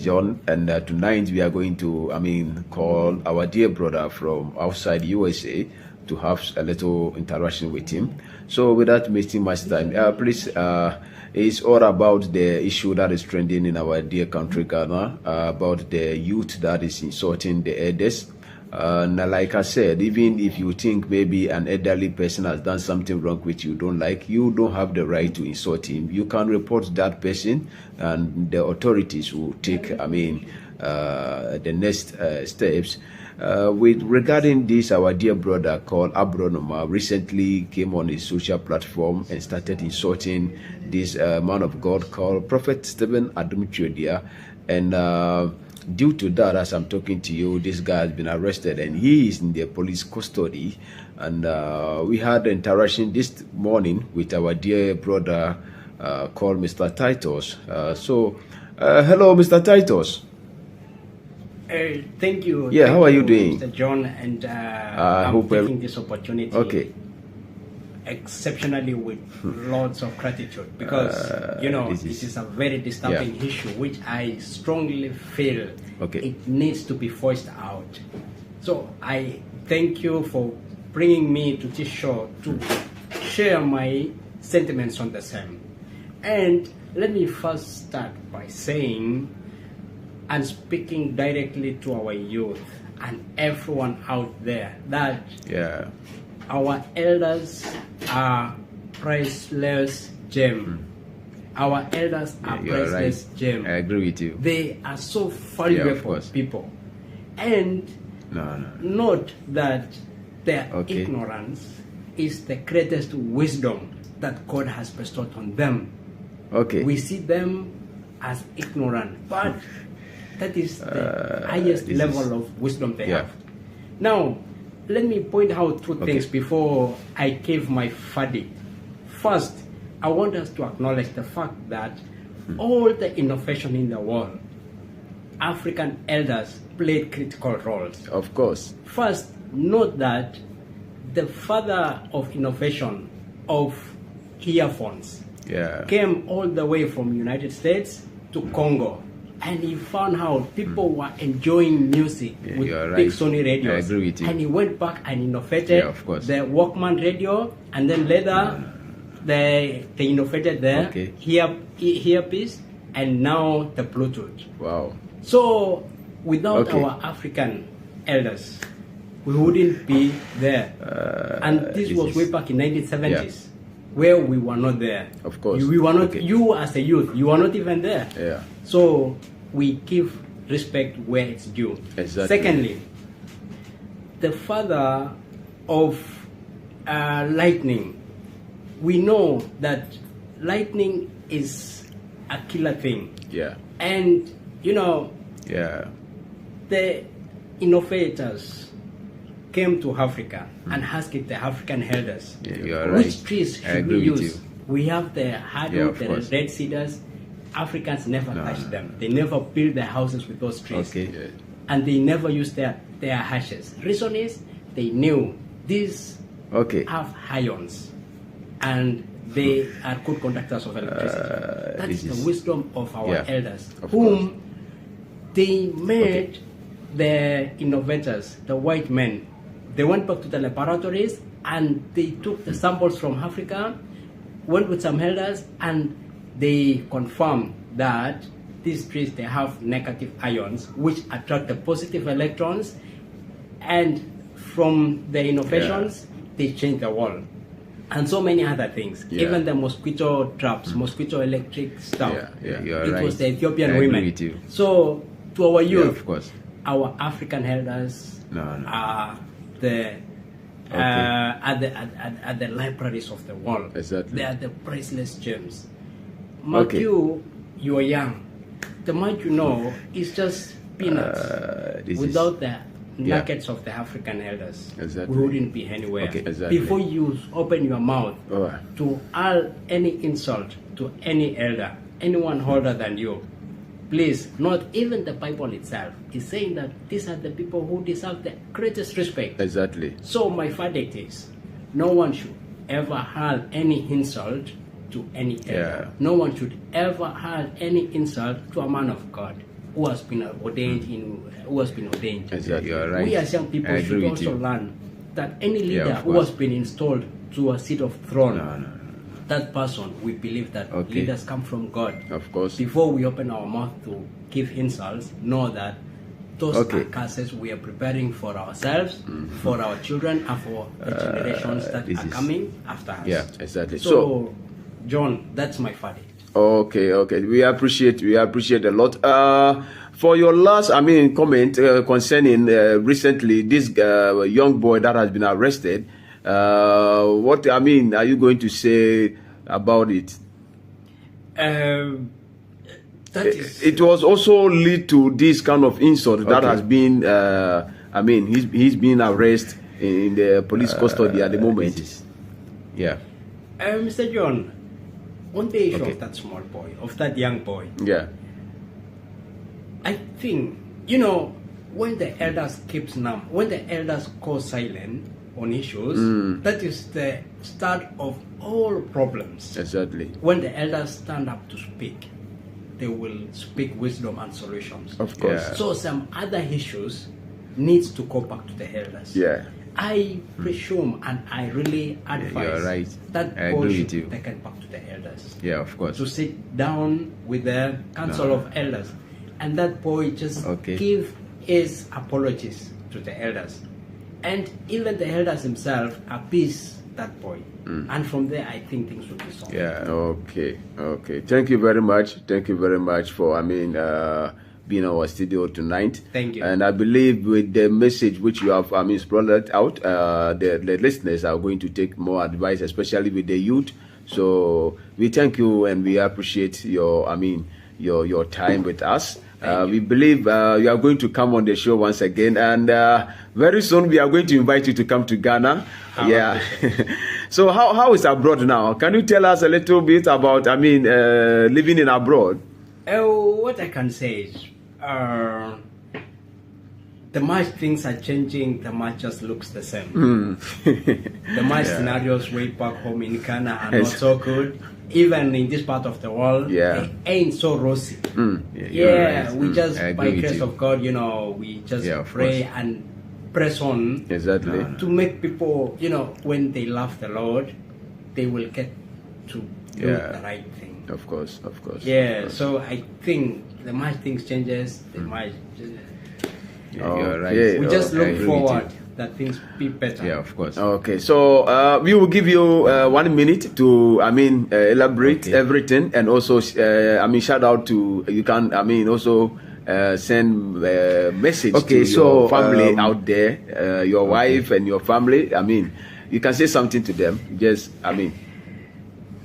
John, and tonight we are going to, call our dear brother from outside USA to have a little interaction with him. So without wasting much time, please, it's all about the issue that is trending in our dear country, Ghana, about the youth that is insulting the elders. Now, like I said, even if you think maybe an elderly person has done something wrong which you don't like, you don't have the right to insult him. You can report that person, and the authorities will take, the next steps. With regarding this, our dear brother called Abronoma recently came on his social platform and started insulting this man of God called Prophet Stephen Adumtwedia, and due to that, as I'm talking to you, this guy has been arrested and he is in the police custody. And we had an interaction this morning with our dear brother called Mr. Titus. Hello, Mr. Titus. Thank you. Yeah, Thank how are you doing, Mr. John? And I'm taking this opportunity. Okay. Exceptionally with lots of gratitude, because this is a very disturbing issue which I strongly feel it needs to be voiced out. So I thank you for bringing me to this show to share my sentiments on the same. And let me first start by saying and speaking directly to our youth and everyone out there that our elders are priceless gem. Our elders are priceless gem. I agree with you. They are so valuable people. And note that their ignorance is the greatest wisdom that God has bestowed on them. We see them as ignorant, but that is the highest level of wisdom they have. Now, let me point out two things before I give my verdict. First, I want us to acknowledge the fact that all the innovation in the world, African elders played critical roles. Of course. First, note that the father of innovation of earphones came all the way from United States to Congo. And he found out people were enjoying music with big Sony radios. I agree with you. And he went back and innovated the Walkman radio, and then later they innovated the earpiece, and now the Bluetooth. Wow. So without our African elders, we wouldn't be there. And this was way back in 1970s. Where we were not there. Of course. We were not, you as a youth, you were not even there. So we give respect where it's due. Exactly. Secondly, the father of lightning. We know that lightning is a killer thing. And, the innovators came to Africa and asked the African elders, which trees should we use? We have the hardwood, the red cedars. Africans never touched them. They never built their houses with those trees. And they never used their ashes. Reason is, they knew these have ions and they are good conductors of electricity. That is the wisdom of our elders, whom they made the innovators, the white men. They went back to the laboratories and they took the samples from Africa, went with some elders, and they confirmed that these trees, they have negative ions which attract the positive electrons, and from the innovations, they change the world. And so many other things, even the mosquito traps, mosquito electric stuff. It was the Ethiopian women. So to our youth, our African elders are the at the libraries of the world. They are the priceless gems. Matthew, you are young. The amount you know is just peanuts. Without the nuggets of the African elders, we wouldn't be anywhere. Before you open your mouth to any insult to any elder, anyone older than you, please, not even the Bible itself is saying that these are the people who deserve the greatest respect. So my verdict is, no one should ever hurl any insult to any elder. No one should ever hurl any insult to a man of God. who has been ordained Exactly, you are right. We as young people should also learn that any leader who has been installed to a seat of throne, that person, we believe that leaders come from God. Of course. Before we open our mouth to give insults, know that those are curses we are preparing for ourselves, for our children, and for the generations that are coming after us. Yeah, exactly. So, John, that's my verdict. Okay. We appreciate a lot. For your last, comment concerning recently this young boy that has been arrested. What are you going to say about it? It was also lead to this kind of insult that has been. He's been arrested in the police custody at the moment. Yeah. Mr. John, on the issue of that small boy, of that young boy. Yeah. I think, when the elders keep numb, when the elders go silent on issues, that is the start of all problems. Exactly. When the elders stand up to speak, they will speak wisdom and solutions. Of course. Yeah. So some other issues needs to go back to the elders. Yeah. I presume and I really advise that boy should be taken back to the elders. Yeah, of course. To sit down with the council of elders, and that boy just give his apologies to the elders, and even the elders themselves appease that boy, and from there I think things will be solved. Yeah. Okay. Thank you very much for being in our studio tonight. Thank you. And I believe with the message which you have brought out, the listeners are going to take more advice, especially with the youth. So we thank you and we appreciate your time with us. We believe you are going to come on the show once again, and very soon we are going to invite you to come to Ghana. So how is abroad now? Can you tell us a little bit about living in abroad? What I can say is the much things are changing, the much just looks the same. The much scenarios way back home in Ghana are not so good. Even in this part of the world, it ain't so rosy. We just, by grace of God, we just pray and press on to make people, when they love the Lord, they will get to do the right thing. Of course. So I think the much things changes, the much. You're right. We just look forward that things be better. Yeah, of course. Okay, so we will give you 1 minute to elaborate everything, and also shout out to you can also send a message to your family out there, your wife and your family. You can say something to them. Just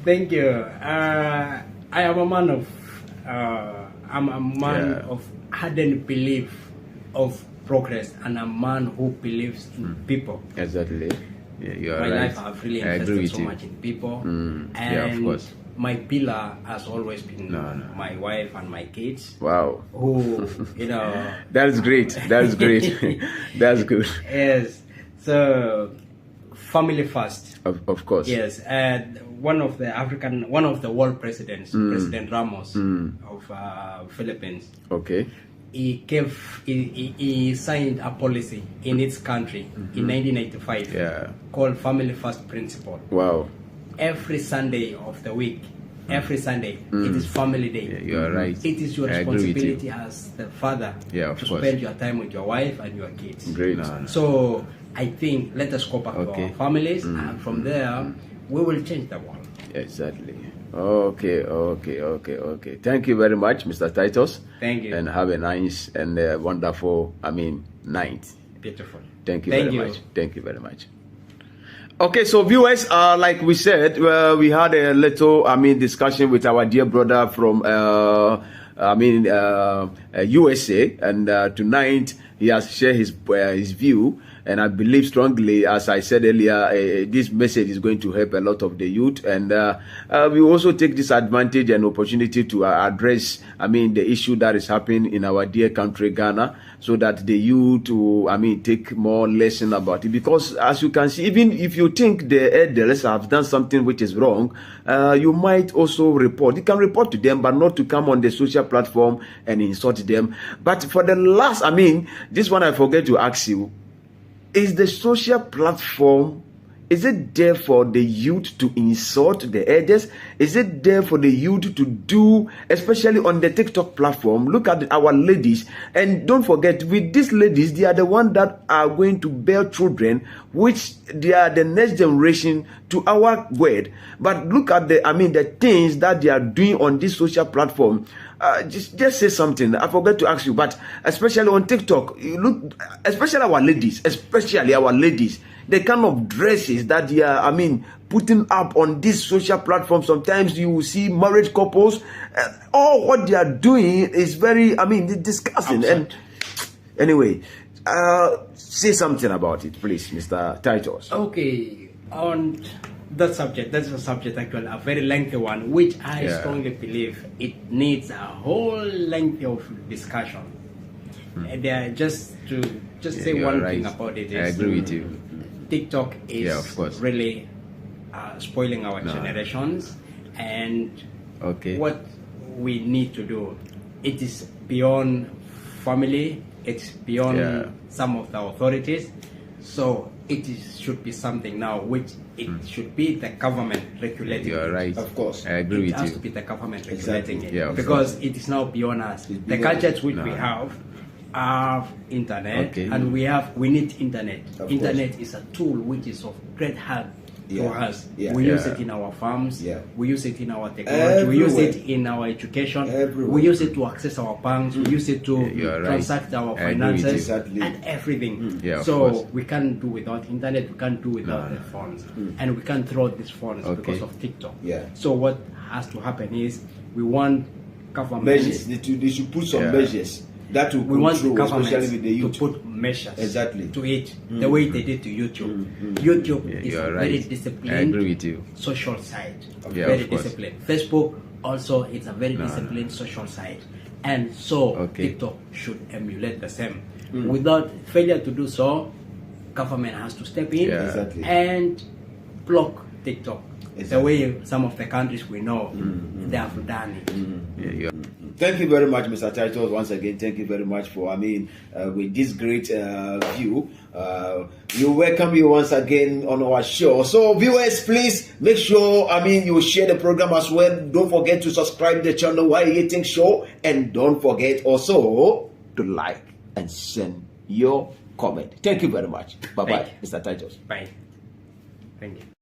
Thank you. I am a man of of ardent belief of progress, and a man who believes in people. Exactly. Yeah, my life I've really invested so much in people, and of course. My pillar has always been my wife and my kids. Wow. Who That's great. That's good. Yes. So family first. Of course. Yes. One of the world presidents, President Ramos of Philippines. Okay. He signed a policy in its country in 1995 called Family First Principle. Wow. Every Sunday of the week, it is family day. Yeah, you are right. It is your responsibility as the father to spend your time with your wife and your kids. Great. So I think let us go back to our families, and from there we will change the world. Exactly. Okay. Thank you very much, Mr. Titus. Thank you. And have a nice and wonderful, night. Beautiful. Thank you very much. Thank you very much. Okay, so viewers, like we said, we had a little, discussion with our dear brother from, USA, and tonight he has shared his view. And I believe strongly, as I said earlier, this message is going to help a lot of the youth. And we also take this advantage and opportunity to address, the issue that is happening in our dear country, Ghana, so that the youth will, take more lesson about it. Because as you can see, even if you think the elders have done something which is wrong, you might also report. You can report to them, but not to come on the social platform and insult them. But for the last, this one I forget to ask you, is the social platform, is it there for the youth to insult the elders? Is it there for the youth to do, especially on the TikTok platform? Look at our ladies. And don't forget, with these ladies, they are the ones that are going to bear children, which they are the next generation to our word. But look at the things that they are doing on this social platform. Just say something. I forgot to ask you, but especially on TikTok, you look, especially our ladies, the kind of dresses that they are, putting up on this social platform. Sometimes you will see married couples, all what they are doing is very, disgusting. Upset. And anyway, say something about it, please, Mr. Titus. Okay, on that subject, that's a subject actually, a very lengthy one, which I strongly believe it needs a whole length of discussion. And just say one thing about it is, I agree with you. TikTok is really spoiling our generations, and what we need to do, it is beyond family, it's beyond some of the authorities, so should be something now which it should be the government regulating. You're right. Of course. I agree with you. It has to be the government regulating it, because it is now beyond us. The gadgets which we have internet, and we need internet. Internet is a tool which is of great help for us. We use it in our farms, we use it in our technology, we use it in our education, we use it to access our banks, we use it to transact our finances and everything. So we can't do without internet, we can't do without the phones, and we can't throw these phones because of TikTok. So what has to happen is, we want government measures. They should put some measures that will we want the control, government especially with the youth, to put measures to it, the way they did to YouTube. YouTube is a very disciplined, I agree with you, social site. Very disciplined. Facebook also, it's a very disciplined social site, and so TikTok should emulate the same. Without failure to do so, government has to step in and block TikTok. The way some of the countries we know they have done it. Thank you very much, Mr. Titus. Once again, thank you very much for, with this great view. We welcome you once again on our show. So, viewers, please make sure, you share the program as well. Don't forget to subscribe to the channel Why Eating Show. And don't forget also to like and send your comment. Thank you very much. Bye-bye, Mr. Titus. Bye. Thank you.